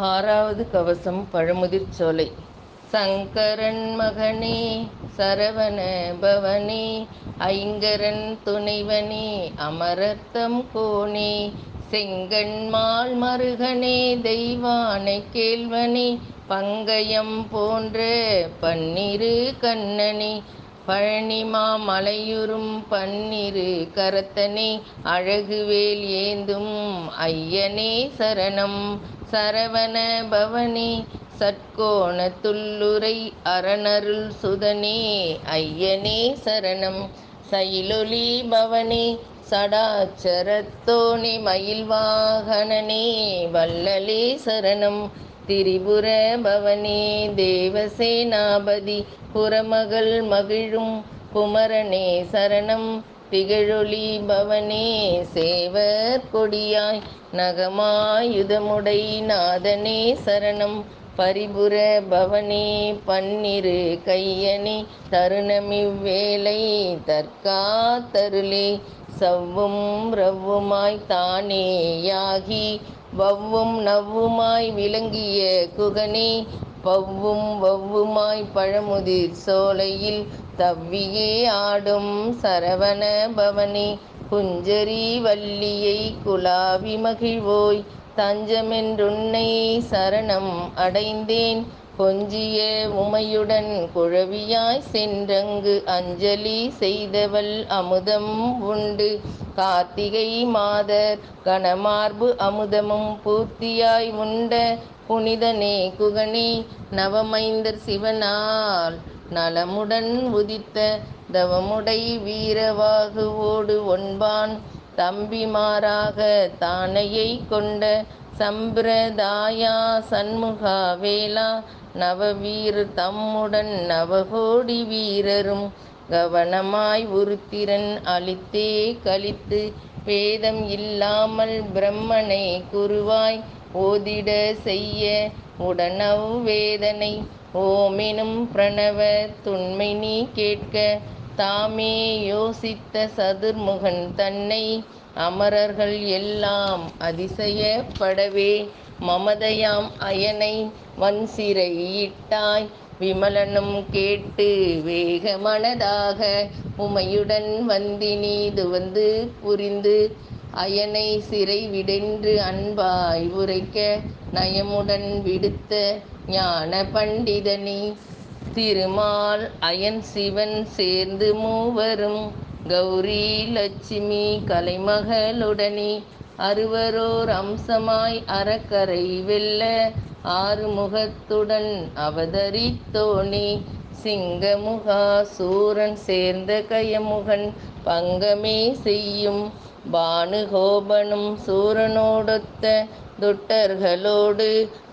ஆறாவது கவசம் பழமுதிர் சோலை. சங்கரன் மகனே சரவண பவனே, ஐங்கரன் துணைவனே அமரர்த்தம் கோனே, செங்கண்மால் மருகனே தெய்வானை கேள்வனே, பங்கயம் போன்ற பன்னிரு கண்ணனே, பழனிமா மலையுறும் பன்னிரு கரத்தனே, அழகுவேல் ஏந்தும் ஐயனே சரணம். சரவண பவனே சட்கோண துள்ளுரை அரணருள் சுதனே, ஐயனே சரணம். சயிலொலி பவனே சடாச்சரத்தோனே, மயில் வாகனனே வள்ளலே சரணம். திரிபுர பவனே தேவசேனாபதி, புறமகள் மகிழும் குமரனே சரணம். திகழொலி பவனே சேவர் கொடியாய் நகமாயுதமுடை நாதனே சரணம். பரிபுர பவனே பன்னிரு கையனே, தருணமிவ்வேளை தற்காத்தருளே, சவ்வும் ரவ்வுமாய் தானேயாகி வவ்வும் நவ்வுமாய் விளங்கிய குகனே, பவ்வும் வவ்வுமாய் பழமுதிர் சோலையில் தவ்வியே ஆடும் சரவண பவனே, குஞ்சரி வள்ளியை குலாவி மகிழ்வோய், தஞ்சமென்றுன்னை சரணம் அடைந்தேன். கொஞ்சிய உமையுடன் குழவியாய் சென்றங்கு அஞ்சலி செய்தவள் அமுதம் உண்டு, கார்த்திகை மாதர் கனமார்பு அமுதமும் பூர்த்தியாய் உண்ட புனிதனே குகனே, நவமைந்தர் சிவனால் நலமுடன் உதித்த தவமுடை வீரவாகுவோடு ஒன்பான், தம்பிமாராக தானையை கொண்ட சம்பிரதாயா சண்முகா வேளா, நவவீரர் தம்முடன் நவகோடி வீரரும் கவனமாய் உருத்திரன் அளித்தே கலித்து, வேதம் இல்லாமல் பிரம்மனை குருவாய் ஓதிட செய்ய உடனவ் வேதனை, ஓமெனும் பிரணவ துண்மை நீ கேட்க, தாமே யோசித்த சதுர்முகன் தன்னை அமரர்கள் எல்லாம் அதிசயப்படவே, மமதையாம் அயனை வன்சிறை இட்டாய். விமலனும் கேட்டு வேக மனதாக உமையுடன் வந்தினி துவந்து புரிந்து, அயனை சிறை விடென்று அன்பாய் உரைக்க, நயமுடன் விடுத்த ஞான பண்டிதனே, திருமால் அயன் சிவன் சேர்ந்து மூவரும் கௌரி லட்சுமி கலைமகளுடனே, அறுவரோர் அம்சமாய் அறக்கரை வெல்ல ஆறுமுகத்துடன் அவதரித்தோனே, சிங்கமுகா சூரன் சேர்ந்த கயமுகன் பங்கமே செய்யும் பானுகோபனும், சூரனோடொத்த துட்டர்களோடு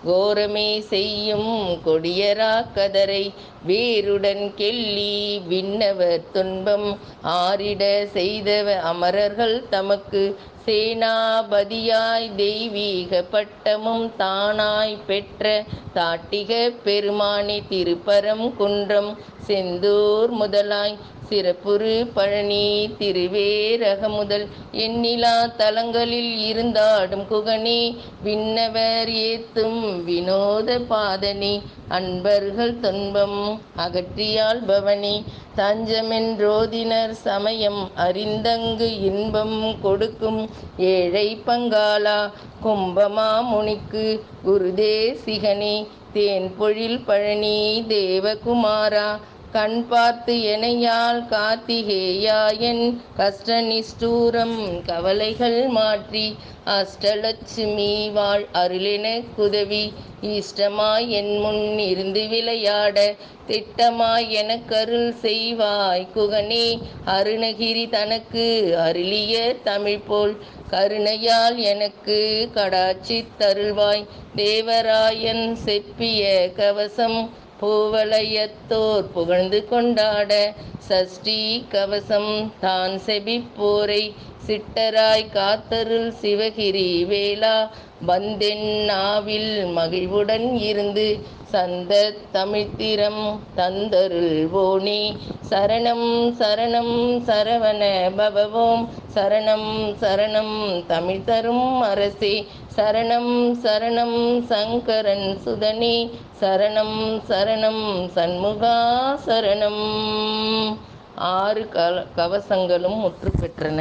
கோரமே செய்யும் கொடியரா கதரை, வேருடன் கெல்லி விண்ணவர் துன்பம் ஆறிட செய்தவ அமரர்கள் தமக்கு, சேனாபதியாய் தெய்வீக பட்டமும் தானாய் பெற்ற தாட்டிக பெருமானே, திருப்பரம் குன்றம் செந்தூர் முதலாய் சிறப்புறு பழனி திருவேரகமுதல் எண்ணிலா தலங்களில் இருந்தாடும் குகனே, விண்ணவர் ஏத்தும் வினோத பாதனே, அன்பர்கள் துன்பம் அகற்றியாள் பவனே, தஞ்சமென்றோதினர் சமயம் அறிந்தங்கு இன்பம் கொடுக்கும் ஏழை பங்காளா, கும்பமா முனிக்கு குருதேசிகனே, தேன்பொழில் பழனி தேவகுமாரா, கண் பார்த்து எனையாள் கார்த்திகேயாயன் கஷ்ட நிஷ்டூரம் கவலைகள் மாற்றி, அஷ்டலட்சுமி வாழ் அருளென குதவி, இஷ்டமாய் என் முன் இருந்து விளையாட, திட்டமாய் எனக்கருள் செய்வாய் குகனே, அருணகிரி தனக்கு அருளிய தமிழ் போல் கருணையால் எனக்கு கடாட்சித் தருள்வாய். தேவராயன் செப்பிய கவசம் பூவலயத்தோர் புகழ்ந்து கொண்டாட, சஷ்டி கவசம் தான் செபிப்போரை சிட்டராய் காத்தருள் சிவகிரி வேளா வந்தென் நாவில் மகிழ்வுடன் இருந்து சந்த தமிழ்த்திறம் தந்தருள் வோனே. சரணம் சரணம் சரவண பவவோம் சரணம் சரணம் தமிழ் தரும் அரசே. சரணம் சரணம் சங்கரன் சுதனே சரணம் சரணம் சண்முகா சரணம். 6 கவசங்களும் முற்று பெற்றன.